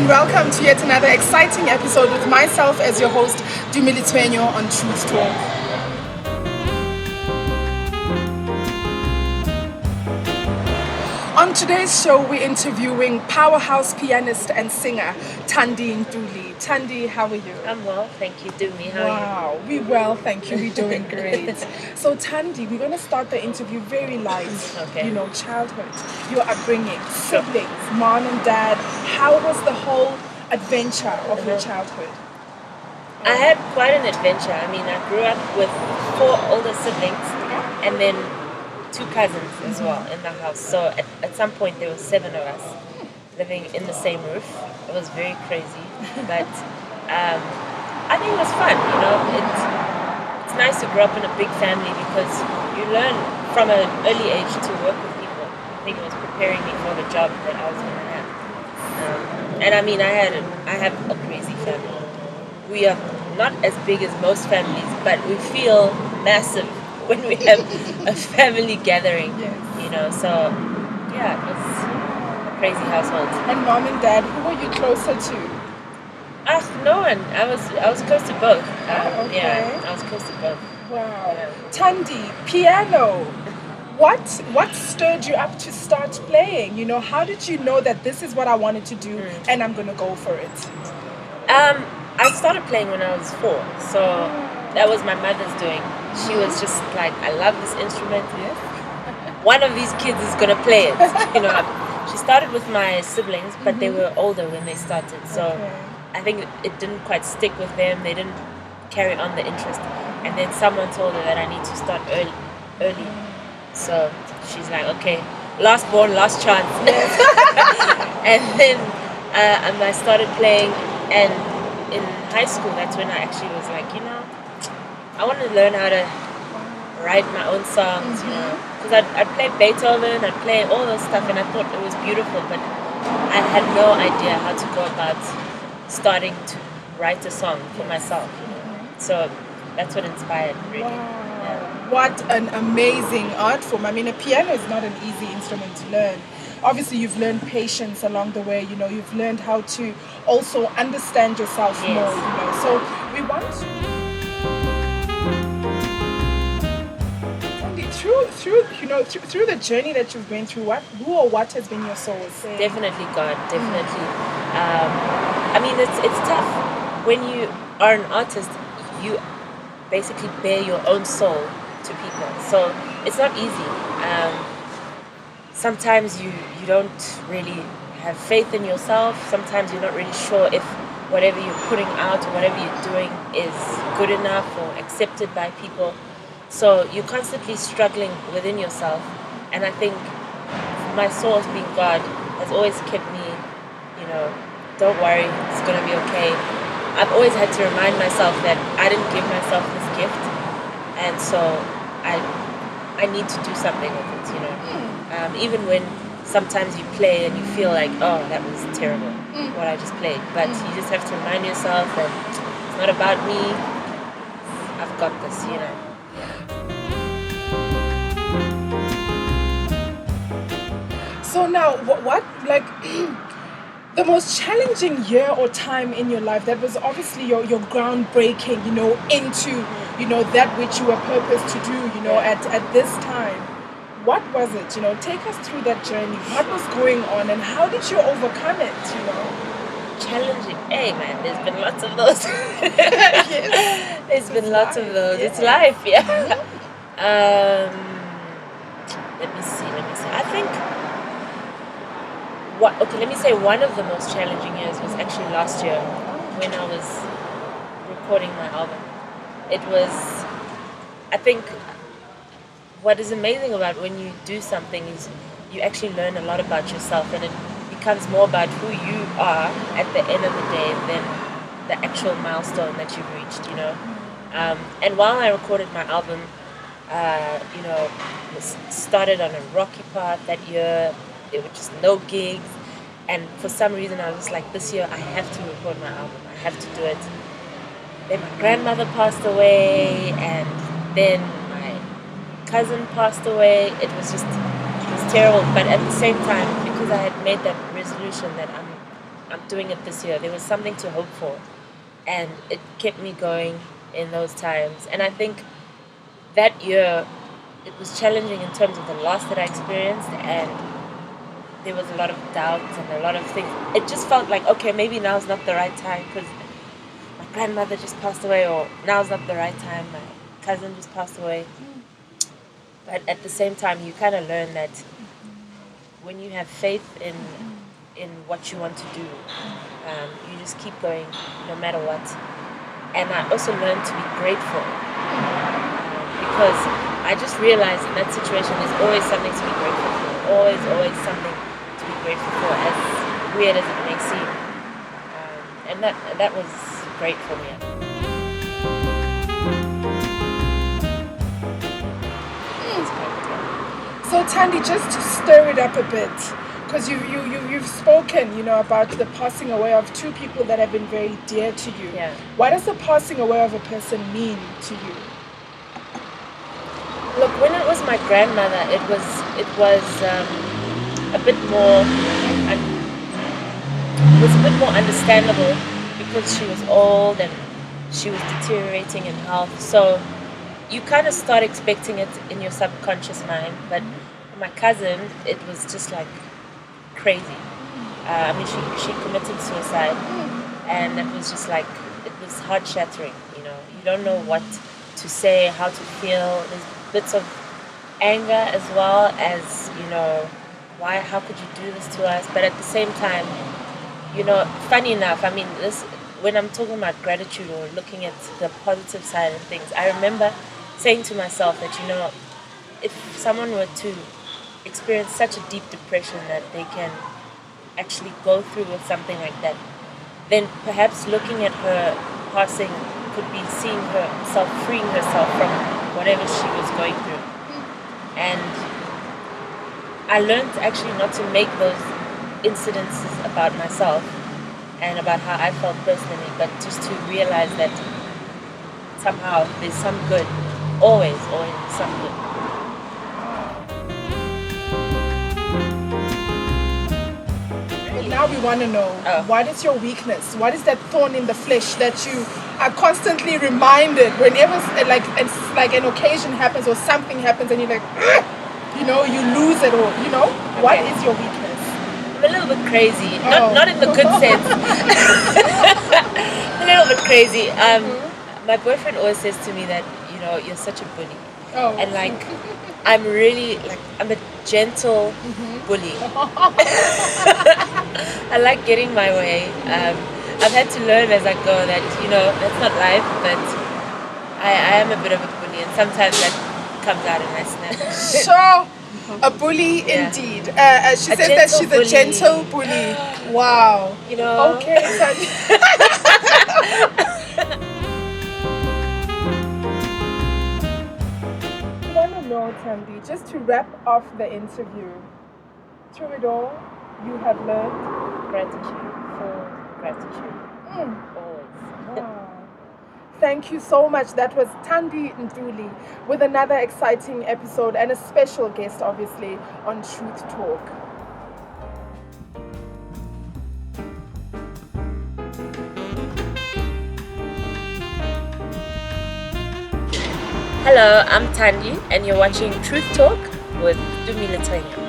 welcome to yet another exciting episode with myself as your host, Tumie Letsoenyo on Truth Talk. On today's show, we're interviewing powerhouse pianist and singer Thandi Ntuli. Thandi, how are you? I'm well, thank you, Tumie. How are Wow, we're well, thank you. We're doing great. So Thandi, we're going to start the interview very light. Okay. You know, childhood, your upbringing, siblings, mom and dad. How was the whole adventure of your childhood? you? I had quite an adventure. I mean, I grew up with 4 older siblings and then 2 cousins as well in the house. So at some point there were 7 of us living in the same roof. It was very crazy, but I think it was fun. You know, it's nice to grow up in a big family because you learn from an early age to work with people. I think it was preparing me for the job that I was going to have. And I mean, I have a crazy family. We are not as big as most families, but we feel massive when we have a family gathering. Yes. You know, so yeah, it was a crazy household. And mom and dad, who were you closer to? No one. I was close to both. Okay. Yeah, I was close to both. Wow. Yeah. Thandi, piano. What stirred you up to start playing? You know, how did you know that this is what I wanted to do and I'm going to go for it? I started playing when I was 4, so that was my mother's doing. She was just like, I love this instrument. Yes. One of these kids is gonna play it. You know, she started with my siblings, but they were older when they started, so I think it didn't quite stick with them. They didn't carry on the interest, and then someone told her that I need to start early. So she's like, okay, last born, last chance. And then I started playing, and in high school, that's when I actually was like, you know, I want to learn how to write my own songs, you know, because I'd play Beethoven, I'd play all those stuff, and I thought it was beautiful, but I had no idea how to go about starting to write a song for myself. So that's what inspired, really. Wow. Yeah. What an amazing art form. I mean, a piano is not an easy instrument to learn. Obviously, you've learned patience along the way. You know, you've learned how to also understand yourself more. You know, so we want to. Through the journey that you've been through, who or what has been your source? Definitely God, definitely. I mean, it's tough when you are an artist. You basically bear your own soul to people, so it's not easy. Sometimes you don't really have faith in yourself. Sometimes you're not really sure if whatever you're putting out or whatever you're doing is good enough or accepted by people. So you're constantly struggling within yourself. And I think my source being God has always kept me, you know, don't worry, it's going to be okay. I've always had to remind myself that I didn't give myself this gift. And so I need to do something with it, you know. Even when sometimes you play and you feel like, oh, that was terrible, what I just played. But you just have to remind yourself that it's not about me. I've got this, you know. So now, what like the most challenging year or time in your life that was obviously your groundbreaking, you know, into, you know, that which you were purposed to do, you know, at this time. What was it? You know, take us through that journey. What was going on and how did you overcome it, you know? Challenging. Hey man, there's been lots of those. There's been lots of those. It's life, yeah. Let me see. I think let me say one of the most challenging years was actually last year when I was recording my album. It was, I think, what is amazing about when you do something is you actually learn a lot about yourself, and it becomes more about who you are at the end of the day than the actual milestone that you've reached, you know. And while I recorded my album, you know, started on a rocky path that year. There were just no gigs, and for some reason I was just like, this year I have to record my album, I have to do it. Then my grandmother passed away, and then my cousin passed away. It was terrible, but at the same time, because I had made that resolution that I'm doing it this year. There was something to hope for, and it kept me going in those times. And I think that year it was challenging in terms of the loss that I experienced, and there was a lot of doubt and a lot of things. It just felt like, okay, maybe now's not the right time because my grandmother just passed away, or now's not the right time, my cousin just passed away. But at the same time, you kind of learn that when you have faith in what you want to do, you just keep going no matter what. And I also learned to be grateful because I just realized in that situation there's always something to be grateful for. Always something to be grateful for, as weird as it may seem. And that was great for me. So Thandi, just to stir it up a bit, because you've spoken, about the passing away of two people that have been very dear to you. Yeah. What does the passing away of a person mean to you? Look, when it was my grandmother, it was a bit more understandable because she was old and she was deteriorating in health. So you kind of start expecting it in your subconscious mind. But my cousin, it was just like crazy. She committed suicide, and it was just like, it was heart shattering. You don't know what to say, how to feel. There's bits of anger as well as, how could you do this to us? But at the same time, funny enough, when I'm talking about gratitude or looking at the positive side of things, I remember saying to myself that, if someone were to experience such a deep depression that they can actually go through with something like that, then perhaps looking at her passing could be seeing herself, freeing herself from whatever she was going through. And I learned actually not to make those incidences about myself and about how I felt personally, but just to realize that somehow there's some good, always some good. Now we want to know, what is your weakness? What is that thorn in the flesh that you are constantly reminded whenever it's like an occasion happens or something happens and you're like, you lose it all, Okay. What is your weakness? I'm a little bit crazy, not in the good sense. A little bit crazy. My boyfriend always says to me that, you're such a bully. Oh. And I'm really, I'm a gentle bully. I like getting my way. I've had to learn as I go that, that's not life, but I am a bit of a bully, and sometimes that comes out and I snap. Sure. A bully indeed. She says that she's a gentle bully. Wow. Okay. I want to know, Thandi, just to wrap off the interview, through it all, you have learned Gratitude. Always. Wow. Thank you so much. That was Thandi Ntuli with another exciting episode and a special guest, obviously, on Truth Talk. Hello, I'm Thandi, and you're watching Truth Talk with Tumie Letsoenyo.